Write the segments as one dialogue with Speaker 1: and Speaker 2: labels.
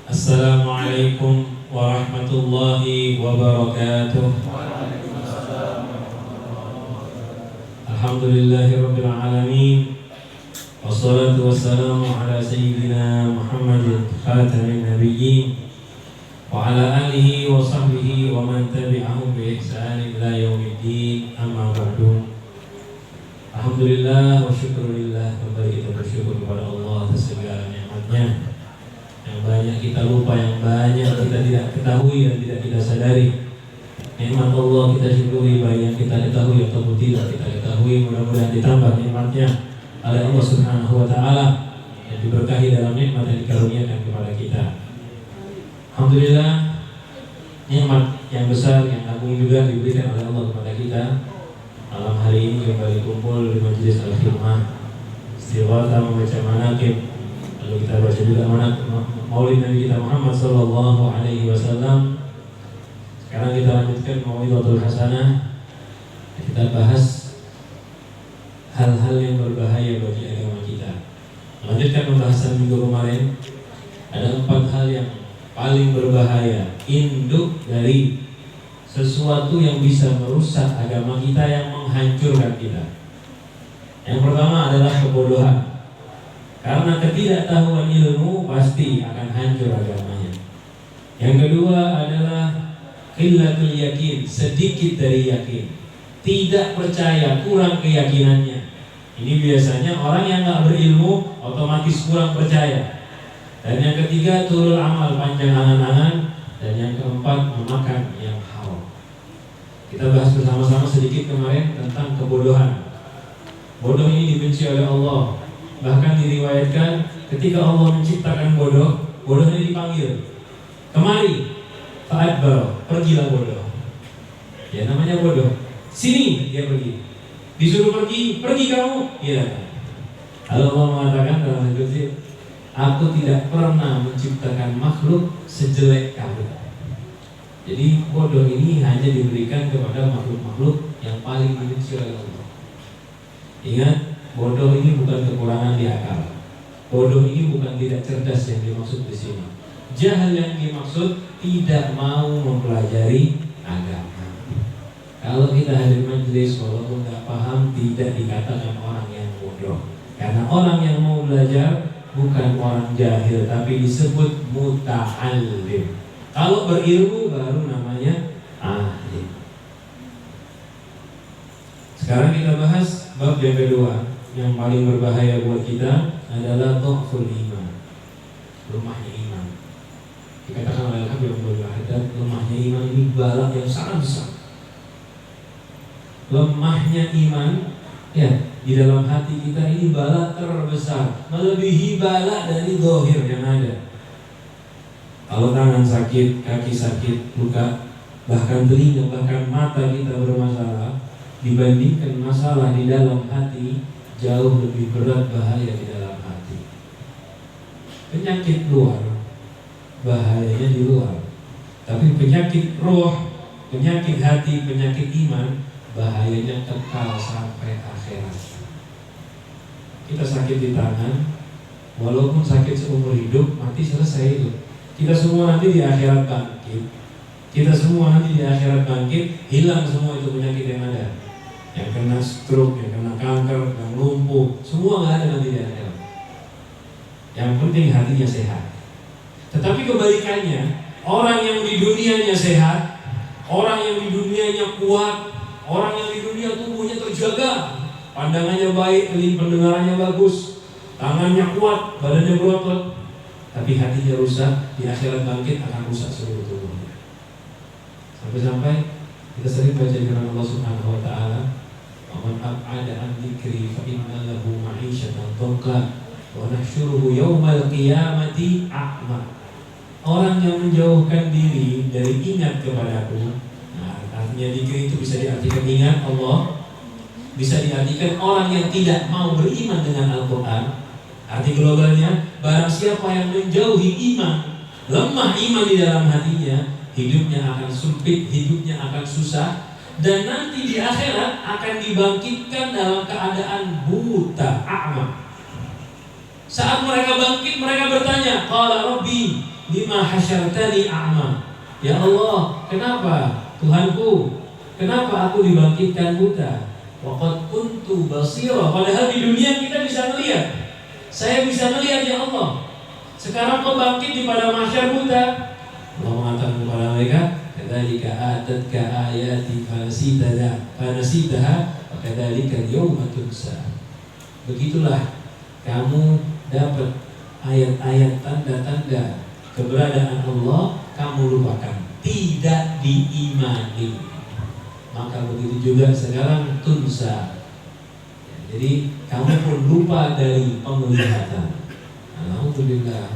Speaker 1: Assalamualaikum warahmatullahi wabarakatuh. Alhamdulillahirabbil alamin. Wassalatu wassalamu ala sayyidina Muhammadin khatamin nabiyyin wa ala alihi wa sahbihi wa man tabi'ahum bi ihsan ila yaumiddin. Amma ba'du. Alhamdulillah wa syukurillah, kembali kita bersyukur kepada Allah atas segala nikmatnya. Yang banyak kita lupa, yang banyak kita tidak ketahui dan tidak kita sadari. Nikmat Allah kita syukuri, baik yang kita ketahui ataupun tidak kita ketahui. Mudah-mudahan ditambah nikmatnya oleh Allah Subhanahu wa Ta'ala, yang diberkahi dalam nikmat yang dikaruniakan kepada kita. Alhamdulillah, nikmat yang besar, yang agung juga diberikan oleh Allah kepada kita. Malam hari ini kembali kumpul di Majelis Al-Hikmah, istighfar membaca manaqib. Lalu kita baca juga Maulid Nabi kita Muhammad sallallahu alaihi wasallam. Sekarang kita lanjutkan Mau'izatul Hasanah. Kita bahas hal-hal yang berbahaya bagi agama kita. Melanjutkan pembahasan minggu kemarin, ada 4 hal yang paling berbahaya, induk dari sesuatu yang bisa merusak agama kita, yang menghancurkan kita. Yang pertama adalah kebodohan. Karena ketidaktahuan ilmu pasti akan hancur agamanya. Yang kedua adalah qillatul yakin, sedikit dari yakin. Tidak percaya, kurang keyakinannya. Ini biasanya orang yang gak berilmu otomatis kurang percaya. Dan yang ketiga tulul amal, panjang angan-angan. Dan yang keempat memakan yang haram. Kita bahas bersama-sama sedikit kemarin tentang kebodohan. Bodoh ini dibenci oleh Allah. Bahkan diriwayatkan ketika Allah menciptakan bodoh, bodohnya dipanggil, kemari, fa'adbar, pergilah bodoh. Ya namanya bodoh. Sini dia pergi. Disuruh pergi, pergi kamu. Ya. Allah mengatakan dalam hadis, aku tidak pernah menciptakan makhluk sejelek kamu. Jadi bodoh ini hanya diberikan kepada makhluk-makhluk yang paling dibenci oleh Allah. Ingat, bodoh ini bukan kekurangan di akal. Bodoh ini bukan tidak cerdas yang dimaksud di sini. Jahil yang dimaksud tidak mau mempelajari agama. Kalau kita hadir majelis walaupun nggak paham, tidak dikatakan orang yang bodoh. Karena orang yang mau belajar bukan orang jahil, tapi disebut muta'allim. Kalau berilmu baru namanya ahli. Sekarang kita bahas bab yang kedua. Yang paling berbahaya buat kita adalah dhaful iman, lemahnya iman. Dikatakan oleh Al-Habib dan lemahnya iman ini bala yang sangat besar. Lemahnya iman, ya, di dalam hati kita ini bala terbesar, melebihi bala dari zahir yang ada. Kalau tangan sakit, kaki sakit, luka, bahkan telinga, bahkan mata kita bermasalah, dibandingkan masalah di dalam hati, jauh lebih berat bahaya di dalam hati. Penyakit luar bahayanya di luar, tapi penyakit roh, penyakit hati, penyakit iman bahayanya kekal sampai akhirat. Kita sakit di tangan, walaupun sakit seumur hidup, mati selesai itu. Kita semua nanti di akhirat bangkit. Kita semua nanti di akhirat bangkit, hilang semua itu penyakit yang ada. Yang kena stroke, yang kena kanker, yang lumpuh, semua nggak ada nanti di akhirat. Yang penting hatinya sehat. Tetapi kebalikannya, orang yang di dunianya sehat, orang yang di dunianya kuat, orang yang di dunia tubuhnya terjaga, pandangannya baik, pendengarannya bagus, tangannya kuat, badannya berotot, tapi hatinya rusak, di akhirat bangkit akan rusak seluruh tubuhnya. Sampai-sampai kita sering baca di firman Allah Subhanahu wa Ta'ala, "Man ab'ada an dzikri fa inna lahu ma'isyatan dhanka wa nahsyuruhu yaumal qiyamati a'ma." Orang yang menjauhkan diri dari ingat kepadaku, nah artinya dzikir itu bisa diartikan ingat Allah, bisa diartikan orang yang tidak mau beriman dengan Al-Quran. Arti globalnya, barang siapa yang menjauhi iman, lemah iman di dalam hatinya, hidupnya akan sempit, hidupnya akan susah, dan nanti di akhirat akan dibangkitkan dalam keadaan buta, a'ma. Saat mereka bangkit, mereka bertanya, qala rabbi lima hasyartani a'ma. Ya Allah, kenapa Tuhanku, kenapa aku dibangkitkan buta? Waqad kuntu basira. Padahal di dunia kita bisa melihat. Saya bisa melihat ya Allah. Sekarang kau bangkit di pada mahsyar buta. Allah mengatakan kepada mereka, kadzalika atatka ayati fanasitaha wa kadzalika al-yawma tunsa. Begitulah kamu dapat ayat-ayat tanda-tanda keberadaan Allah, kamu lupakan, tidak diimani. Maka begitu juga sekarang tunsa. Jadi kamu pun lupa dari penglihatan. Alhamdulillah.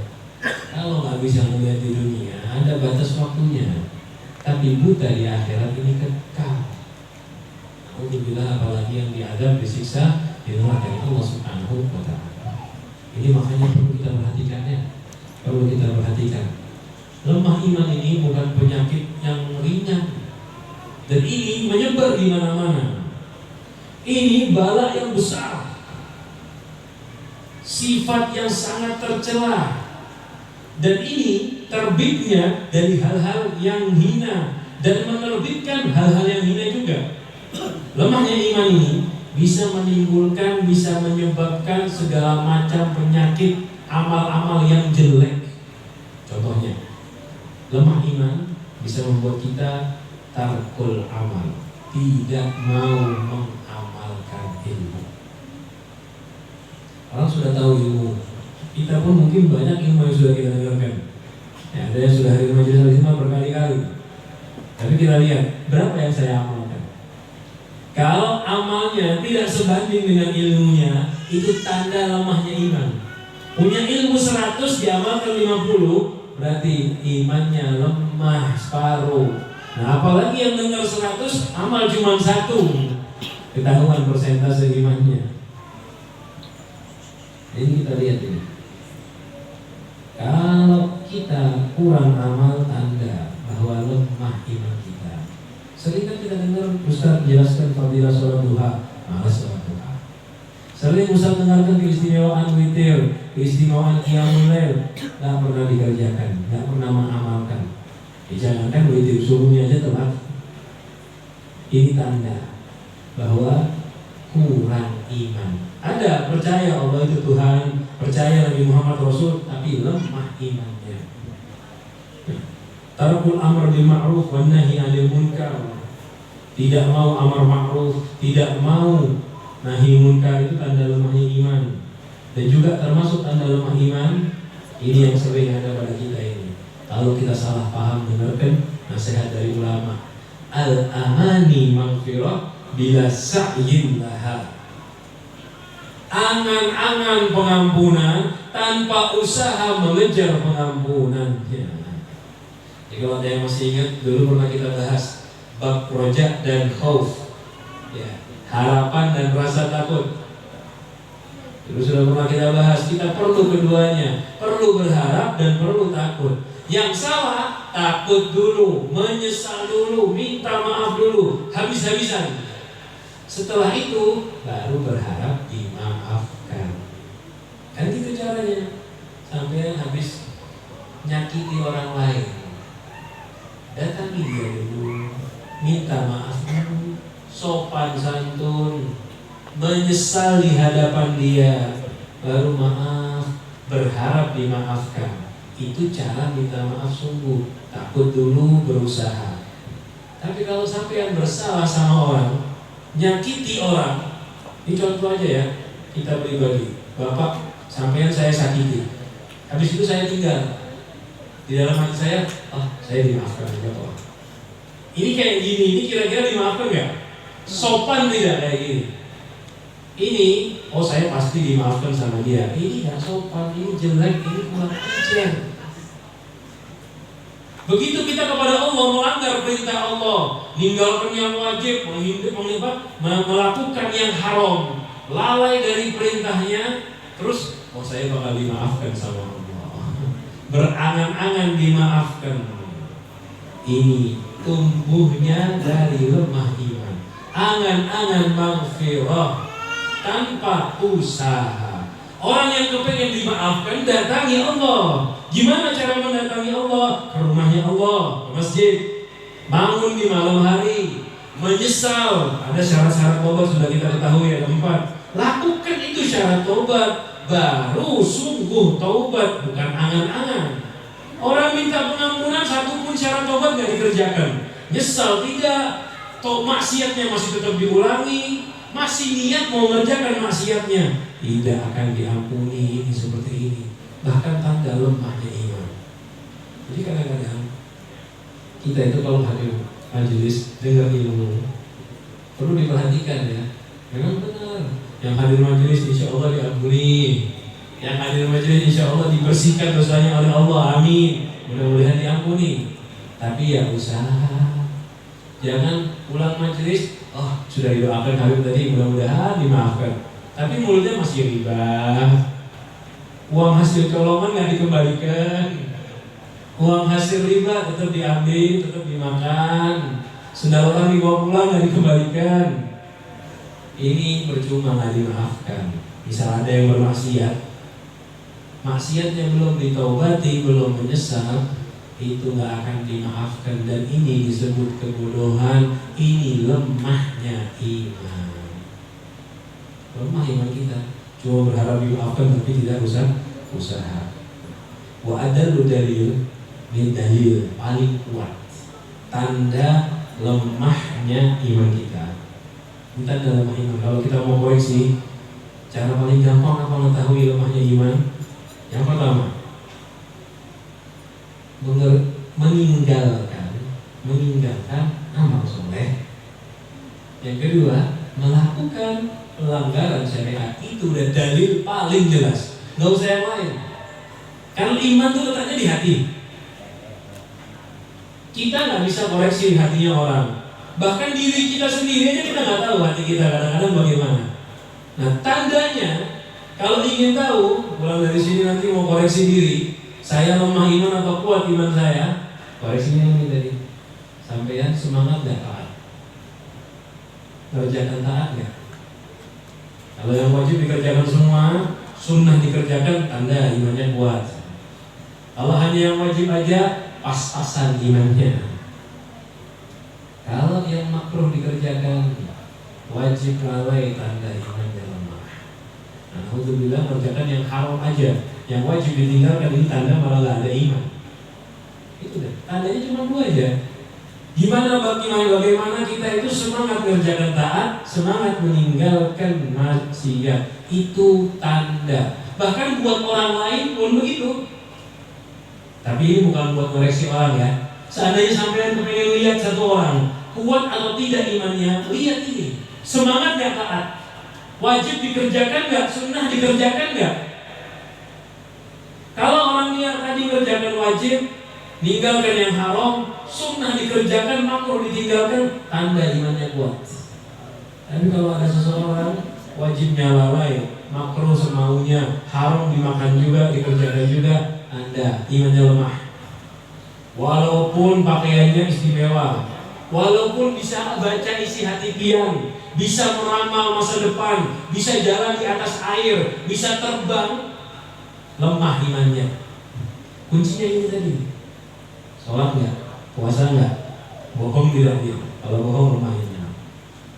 Speaker 1: Kalau nggak bisa melihat di dunia, ada batas waktunya. Tapi buta di akhirat ini kekal. Alhamdulillah, apalagi yang diadab, disiksa di neraka itu Allah Subhanahu wa Ta'ala. Ini makanya perlu kita perhatikan ya. Perlu kita perhatikan. Lemah iman ini bukan penyakit yang ringan. Dan ini menyebar di mana-mana. Ini bala yang besar, sifat yang sangat tercela, dan ini terbitnya dari hal-hal yang hina dan menerbitkan hal-hal yang hina juga. Lemahnya iman ini bisa menimbulkan, bisa menyebabkan segala macam penyakit, amal-amal yang jelek. Contohnya, lemah iman bisa membuat kita tarkul amal, tidak mau mengamalkan ilmu. Orang sudah tahu ilmu, kita pun mungkin banyak ilmu yang sudah kita dengarkan. Ya, ada yang sudah hadir majelis ilmu berkali-kali. Tapi kita lihat berapa yang saya amalkan. Kalau amalnya tidak sebanding dengan ilmunya, itu tanda lemahnya iman. Punya ilmu 100 diamalkan 50, berarti imannya lemah separuh. Nah, apalagi yang dengar 100, amal cuma 1, ketahuan persentase imannya. Ini kita lihat ini. Kalau kita kurang amal, tanda bahwa lemah iman kita. Sering kan kita dengar Ustaz jelaskan fadilah sholat duha, malas sholat duha. Sering Ustaz dengarkan keistimewaan witir, keistimewaan qiyamul lail, tidak pernah dikerjakan, tidak pernah mengamalkan. Jangankan witir, subuhnya aja telat. Ini tanda bahwa kurang iman. Ada percaya Allah itu Tuhan, percaya Nabi Muhammad Rasul, tapi lemah imannya. Tarkul amr bil ma'ruf wan nahi 'anil munkar. Tidak mau amar ma'ruf, tidak mau nahi munkar, itu tanda lemahnya iman. Dan juga termasuk tanda lemah iman ini yang sering ada pada kita ini. Kalau kita salah paham, dengarkan nasihat dari ulama. Al-amani maghfirah bila sa'yin laha. Angan-angan pengampunan tanpa usaha mengejar pengampunannya. Jadi kalau ada yang masih ingat, dulu pernah kita bahas bab roja dan khauf, ya, harapan dan rasa takut. Dulu sudah pernah kita bahas, kita perlu keduanya, perlu berharap dan perlu takut. Yang salah, takut dulu, menyesal dulu, minta maaf dulu, habis-habisan. Setelah itu baru berharap dimaafkan. Kan gitu caranya. Sampai habis nyakiti orang lain, datangi dia dulu, minta maaf dulu, sopan santun, menyesal di hadapan dia, baru maaf, berharap dimaafkan. Itu cara minta maaf sungguh. Takut dulu, berusaha. Tapi kalau sampai yang bersalah sama orang, nyakiti orang, ini contoh aja ya, kita pribadi, Bapak sampean saya sakiti, habis itu saya tinggal, di dalam hati saya, saya dimaafkan juga Pak. Ini kayak gini, ini kira-kira dimaafkan nggak? Sopan tidak kayak gini? Ini, saya pasti dimaafkan sama dia. Ini nggak sopan, ini jelek, ini kurang ajar. Begitu kita kepada Allah melanggar perintah Allah, meninggalkan yang wajib, melakukan yang haram, lalai dari perintahnya, terus saya bakal dimaafkan sama Allah. Berangan-angan dimaafkan. Ini tumbuhnya dari lemah iman. Angan-angan maghfirah tanpa usaha. Orang yang kepengen dimaafkan datangi Allah. Gimana cara mendatangi Allah? Ke rumahnya Allah, ke masjid. Bangun di malam hari, menyesal. Ada syarat-syarat tobat sudah kita ketahui, ada 4. Lakukan itu syarat tobat, baru sungguh taubat, bukan angan-angan. Orang minta pengampunan, satu pun syarat tobat gak dikerjakan. Nyesal tidak, maksiatnya masih tetap diulangi, masih niat mau mengerjakan maksiatnya, tidak akan diampuni. Ini seperti ini. Bahkan tanda lemahnya iman. Jadi kadang-kadang kita itu kalau hadir majelis dengar ilmu perlu diperhatikan ya. Memang benar, yang hadir majelis insya Allah diampuni, yang hadir majelis insya Allah dibersihkan dosanya oleh Allah, amin. Mudah-mudahan diampuni. Tapi ya usaha, jangan pulang majelis, oh sudah didoakan Habib tadi, mudah-mudahan dimaafkan, tapi mulutnya masih riba. Uang hasil colongan nggak dikembalikan, uang hasil riba tetap diambil, tetap dimakan, sendal orang dibawa pulang nggak dikembalikan. Ini percuma nggak dimaafkan. Misal ada yang bermaksiat, maksiatnya belum ditaubati, belum menyesal, itu nggak akan dimaafkan. Dan ini disebut kebodohan. Ini lemahnya iman. Lemah iman kita, cuma berharap dimaafkan tapi tidak usaha. Wa adallu dalil min dalil, paling kuat tanda lemahnya iman kita. Tanda lemah iman. Kalau kita mau koreksi, cara paling gampang apa mengetahui lemahnya iman? Yang pertama, meninggalkan amal soleh. Yang kedua, melakukan pelanggaran syariat. Itu udah dalil paling jelas, nggak usah yang lain. Karena iman itu letaknya di hati. Kita nggak bisa koreksi hatinya orang. Bahkan diri kita sendiri aja kita nggak tahu hati kita kadang-kadang bagaimana. Nah tandanya, kalau ingin tahu, pulang dari sini nanti mau koreksi diri, saya lemah iman atau kuat iman saya, koreksinya ini tadi. Sampean semangat gak taat? Kerjakan taat gak? Kalau yang wajib dikerjakan semua, sunnah dikerjakan, tanda imannya kuat. Kalau hanya yang wajib aja, pas-pasan imannya. Kalau yang makruh dikerjakan, wajib lalai, tanda imannya lemah. Nah, alhamdulillah kerjakan yang haram aja, yang wajib ditinggalkan, ini tanda malah gak ada iman. Itu deh, tandanya cuma 2 aja. Bagaimana kita itu semangat mengerjakan taat, semangat meninggalkan maksiat, itu tanda. Bahkan buat orang lain pun begitu. Tapi ini bukan buat koreksi orang ya. Seandainya sampai pengen lihat satu orang kuat atau tidak imannya, lihat ini, semangat gak taat, wajib dikerjakan gak, sunnah dikerjakan gak. Kalau orang yang tadi kerjakan wajib, ninggalkan yang haram, sunnah dikerjakan, makruh ditinggalkan, tanda imannya kuat. Tapi kalau ada seseorang wajibnya lalai, makruh semaunya, haram dimakan juga, dikerjakan juga, Anda imannya lemah. Walaupun pakaiannya istimewa, walaupun bisa baca isi hati pian, bisa meramal masa depan, bisa jalan di atas air, bisa terbang, lemah imannya. Kuncinya ini tadi. Sholat enggak? Puasa enggak? Bohong tidak dia? Kalau bohong lemah iman.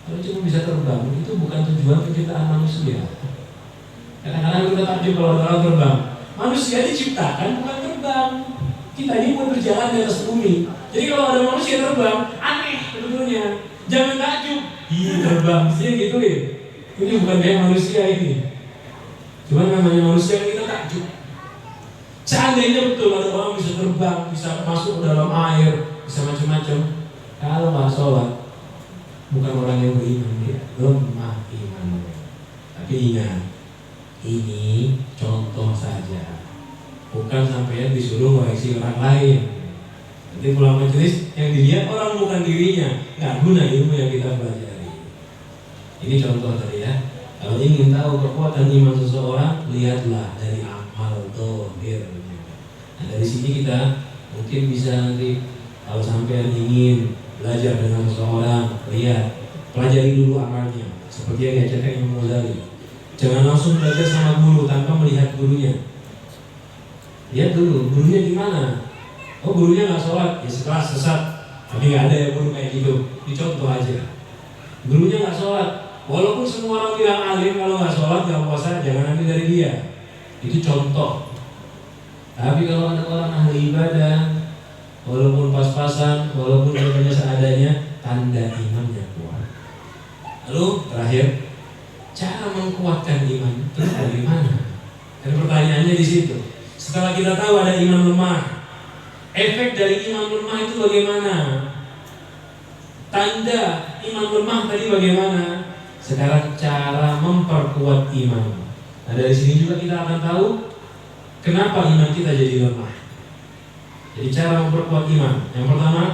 Speaker 1: Kalau cuma bisa terbang, itu bukan tujuan penciptaan manusia. Kadang-kadang kita takjub kalau orang terbang. Manusia diciptakan bukan terbang. Kita ini mau berjalan di atas bumi. Jadi kalau ada manusia terbang, aneh sebetulnya. Jangan takjub. Iya terbang, sih gitu ya. Ini bukan kayak manusia ini. Cuma namanya manusia kita takjub. Seandainya betul ada orang bisa terbang, bisa masuk ke dalam air, bisa macam-macam. Kalau nggak sholat, bukan orang yang beriman, dia lemah imannya. Tapi ingat, ini contoh saja, bukan sampai disuruh koreksi orang lain. Nanti pulang majelis yang dilihat orang bukan dirinya, nggak guna ilmu yang kita pelajari. Ini contoh tadi ya. Kalau ingin tahu kekuatan iman seseorang, lihatlah dari amal dohirnya. Nah, dari sini kita mungkin bisa nanti kalau sampai ingin belajar dengan seseorang, lihat, pelajari dulu amalnya. Seperti yang diajarkan Imam Ghazali. Jangan langsung belajar sama guru tanpa melihat gurunya. Lihat dulu gurunya gimana. Oh gurunya nggak sholat, ya setelah sesat. Tapi nggak ada ya guru kayak gitu. Dicontoh aja. Gurunya nggak sholat, walaupun semua orang bilang alim, kalau nggak sholat nggak puasa, jangan ambil dari dia. Itu contoh. Tapi kalau ada orang ahli ibadah, walaupun pas-pasan, walaupun ibadahnya seadanya, tanda imannya kuat. Lalu terakhir, cara mengkuatkan iman itu bagaimana? Dan pertanyaannya di situ. Setelah kita tahu ada iman lemah, efek dari iman lemah itu bagaimana? Tanda iman lemah tadi bagaimana? Sekarang cara memperkuat iman. Nah dari sini juga kita akan tahu kenapa iman kita jadi lemah. Jadi cara memperkuat iman, yang pertama,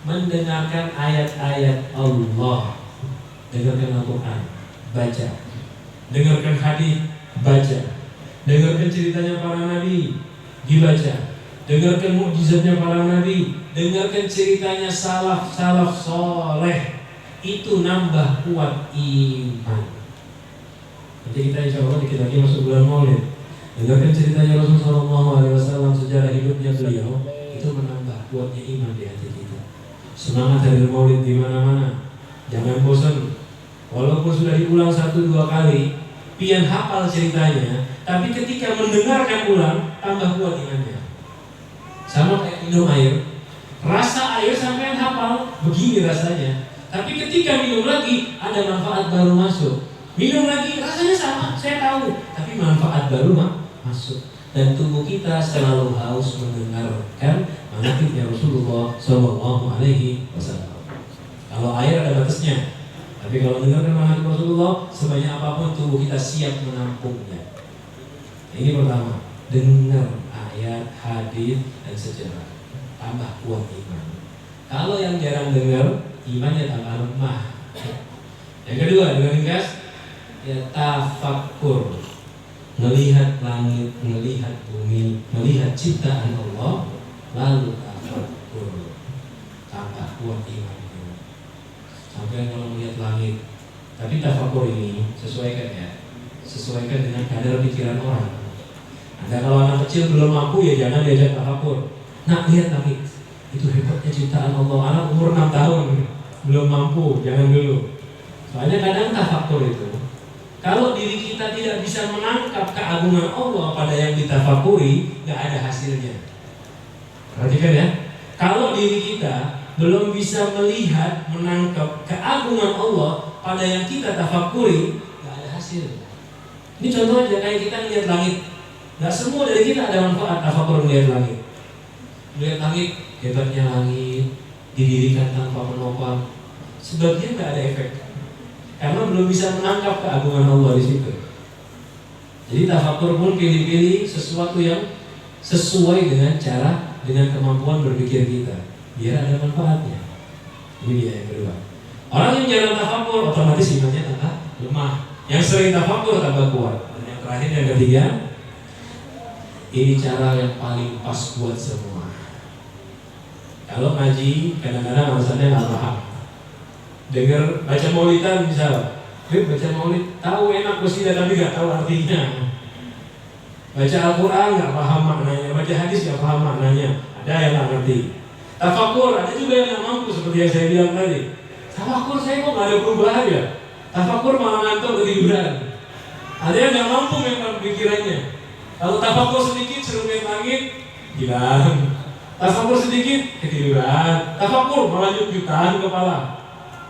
Speaker 1: mendengarkan ayat-ayat Allah. Dengarkan Al-Quran, baca. Dengarkan hadis, baca. Dengarkan ceritanya para nabi, dibaca. Dengarkan mukjizatnya para nabi, dengarkan ceritanya salaf soleh. Itu nambah kuat iman. Nanti kita insya Allah dikit lagi masuk bulan Maulid. Dengarkan ceritanya Rasulullah SAW, sejarah hidupnya beliau, itu menambah kuatnya iman di hati kita. Semangat hadir Maulid di mana-mana. Jangan bosan. Walaupun sudah diulang 1-2 kali, pian hafal ceritanya, tapi ketika mendengarkan ulang, tambah kuat imannya. Sama kayak minum air, rasa air sampai hafal, begini rasanya. Tapi ketika minum lagi, ada manfaat baru masuk. Minum lagi, rasanya sama, saya tahu, tapi manfaat baru masuk. Dan tubuh kita selalu haus mendengarkan manaqibnya Rasulullah SAW. Kalau air ada batasnya, tapi kalau mendengarkan manaqib Rasulullah, sebanyak apapun tubuh kita siap menampungnya. Ini pertama, dengar ayat, hadis, dan sejarah, tambah kuat iman. Kalau yang jarang dengar, imannya tambah lemah. Yang kedua, dengan ringkas, ya tafakkur, melihat langit, melihat bumi, melihat ciptaan Allah, lalu tafakkur, tambah kuat iman. Sampai kalau melihat langit, tapi tafakkur ini sesuaikan dengan kadar pikiran orang. Ada kalau anak kecil belum mampu, ya jangan diajak tafakkur. Nah, lihat langit, itu hebatnya ciptaan Allah. Anak umur 6 tahun belum mampu, jangan dulu. Soalnya kadang tafakkur itu, kalau diri kita tidak bisa menangkap keagungan Allah pada yang ditafakuri, nggak ada hasilnya. Perhatikan ya, kalau diri kita belum bisa melihat, menangkap keagungan Allah pada yang kita tafakuri, nggak ada hasil. Ini contoh aja, kayak kita lihat langit. Gak semua dari kita ada manfaat tafakkur melihat langit. Melihat langit, hebatnya langit, didirikan tanpa menopang. Sebagian gak ada efek, karena belum bisa menangkap keagungan Allah di situ. Jadi tafakkur pun pilih-pilih sesuatu yang sesuai dengan cara, dengan kemampuan berpikir kita, biar ada manfaatnya. Ini dia yang kedua. Orang yang jarang tafakkur, otomatis imannya tambah lemah. Yang sering tafakkur tambah kuat. Dan yang terakhir, yang ketiga, ini cara yang paling pas buat semua. Kalau ngaji, kadang-kadang alasannya nggak paham. Dengar baca maulidan misal, baca maulid, tahu enak qasidah tapi nggak tahu artinya. Baca Al-Quran nggak paham maknanya, baca hadis nggak paham maknanya. Ada yang nggak ngerti. Tafakkur, ada juga yang nggak mampu seperti yang saya bilang tadi. Tafakkur saya kok nggak ada perubahan ya. Tafakkur malah ngantuk ketiduran. Ada yang nggak mampu memang pikirannya. Kalau tafakkur sedikit suruh lihat langit, hilang. Tafakkur sedikit, ketiduran. Tafakkur malah jutaan kepala.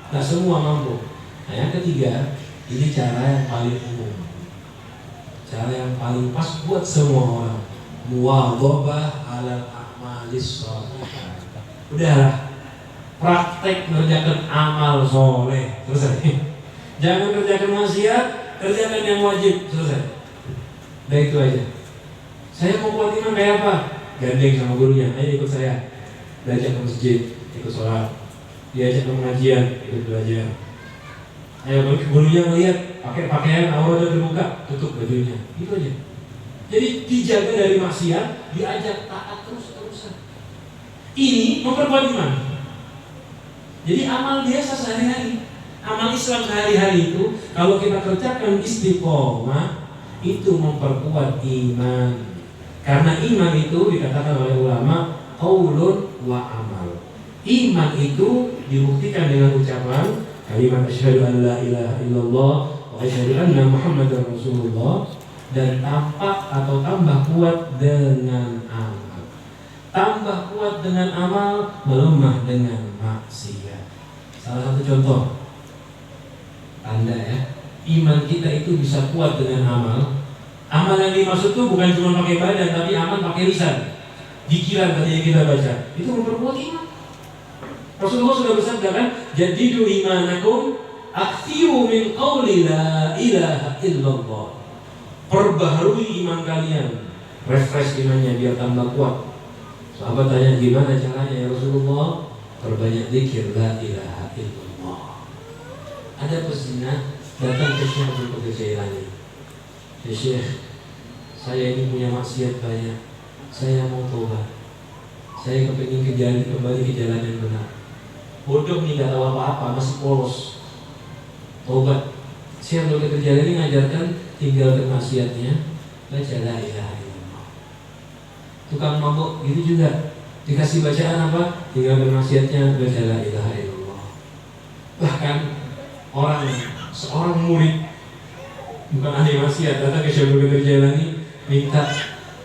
Speaker 1: Nah semua mampu. Nah yang ketiga, ini cara yang paling umum, cara yang paling pas buat semua orang. Muwadhabah 'alal a'malis shalihah. Udahlah, praktek mengerjakan amal soleh, selesai. Jangan kerjakan maksiat, kerjakan yang wajib, selesai. Udah itu aja. Saya mau kuat iman kayak apa? Gandeng sama gurunya, ayo ikut saya. Belajar ke masjid, ikut sholat. Diajak ke pengajian, ikut belajar. Ayo gurunya melihat pakai pakaian auratnya terbuka, tutup bajunya. Itu aja. Jadi dijaga dari maksiat, diajak taat terus-terusan. Ini memperkuat iman. Jadi amal biasa sehari-hari, amal Islam sehari-hari itu kalau kita kerjakan istiqomah, itu memperkuat iman. Karena iman itu dikatakan oleh ulama qaulun wa amal. Iman itu dibuktikan dengan ucapan kalimat asyhadu an la ilaha illallah wa asyhadu anna muhammadar rasulullah, dan tampak atau tambah kuat dengan amal. Tambah kuat dengan amal, melemah dengan maksiat. Salah satu contoh tanda ya, iman kita itu bisa kuat dengan amal. Amal yang dimaksud itu bukan cuma pakai badan, tapi amal pakai lisan. Pikiran tadi yang kita baca, itu memperkuat iman. Rasulullah sudah bersabda kan, jadidu imanakum aktsiru min qauli la ilaha illallah. Perbaharui iman kalian, refresh imannya biar tambah kuat. Sahabat tanya, gimana caranya ya Rasulullah? Perbanyak zikir la ilaha illallah. Ada pezina datang ke Syekh Abdul Jailani. Ya Syekh, saya ini punya maksiat banyak. Saya mau tobat. Saya kepingin kembali ke jalan yang benar. Bodoh nih, gak tahu apa-apa, masih polos. Tobat. Syekh Abdul Jailani ngajarkan tinggalkan maksiatnya, baca la ilaha illallah. Tukang mabuk gitu juga, dikasih bacaan apa? Tinggalkan maksiatnya, baca la ilaha illallah. Bahkan seorang murid bukan ahli maksiat datang ke Syekh Abdul Jailani minta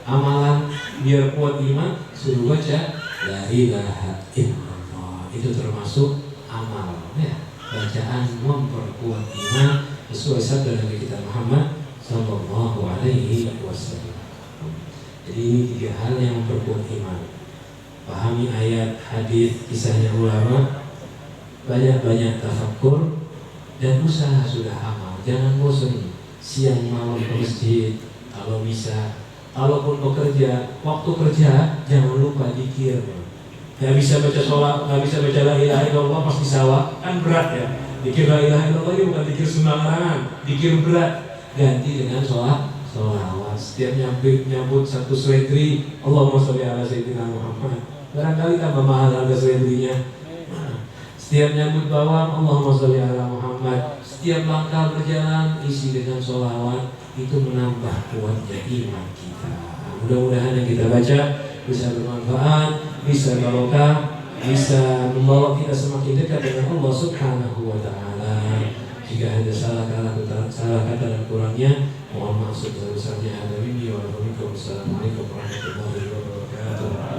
Speaker 1: amalan biar kuat iman, suruh baca la ilaha illallah. Itu termasuk amal ya, bacaan memperkuat iman sesuai sabda Nabi kita Muhammad sallallahu alaihi wasallam. Jadi ini 3 hal yang memperkuat iman. Pahami ayat, hadis, kisahnya ulama, banyak-banyak tafakkur, dan usaha sudah amal. Jangan bosan siang malam ke masjid kalau bisa. Kalaupun bekerja, waktu kerja jangan lupa zikir. Gak bisa baca sholat, gak bisa baca la ilaha illallah pas di sawah, kan berat ya. Zikir la ilaha illallah itu bukan zikir sembarangan, zikir berat. Ganti dengan sholawat. Setiap nyambut satu swedri, Allahumma sholli ala sayyidina Muhammad. Barangkali tambah mahal harga swedrinya. Setiap nyambut bawang, Allahumma sholli ala Muhammad. Setiap langkah berjalan isi dengan sholawat. Itu menambah kuatnya iman kita. Mudah-mudahan yang kita baca bisa bermanfaat, bisa barokah, bisa membawa kita semakin dekat dengan Allah Subhanahu wa ta'ala. Jika ada salah kata dan kurangnya, mohon maaf sebesar-besarnya. Assalamualaikum warahmatullahi wabarakatuh.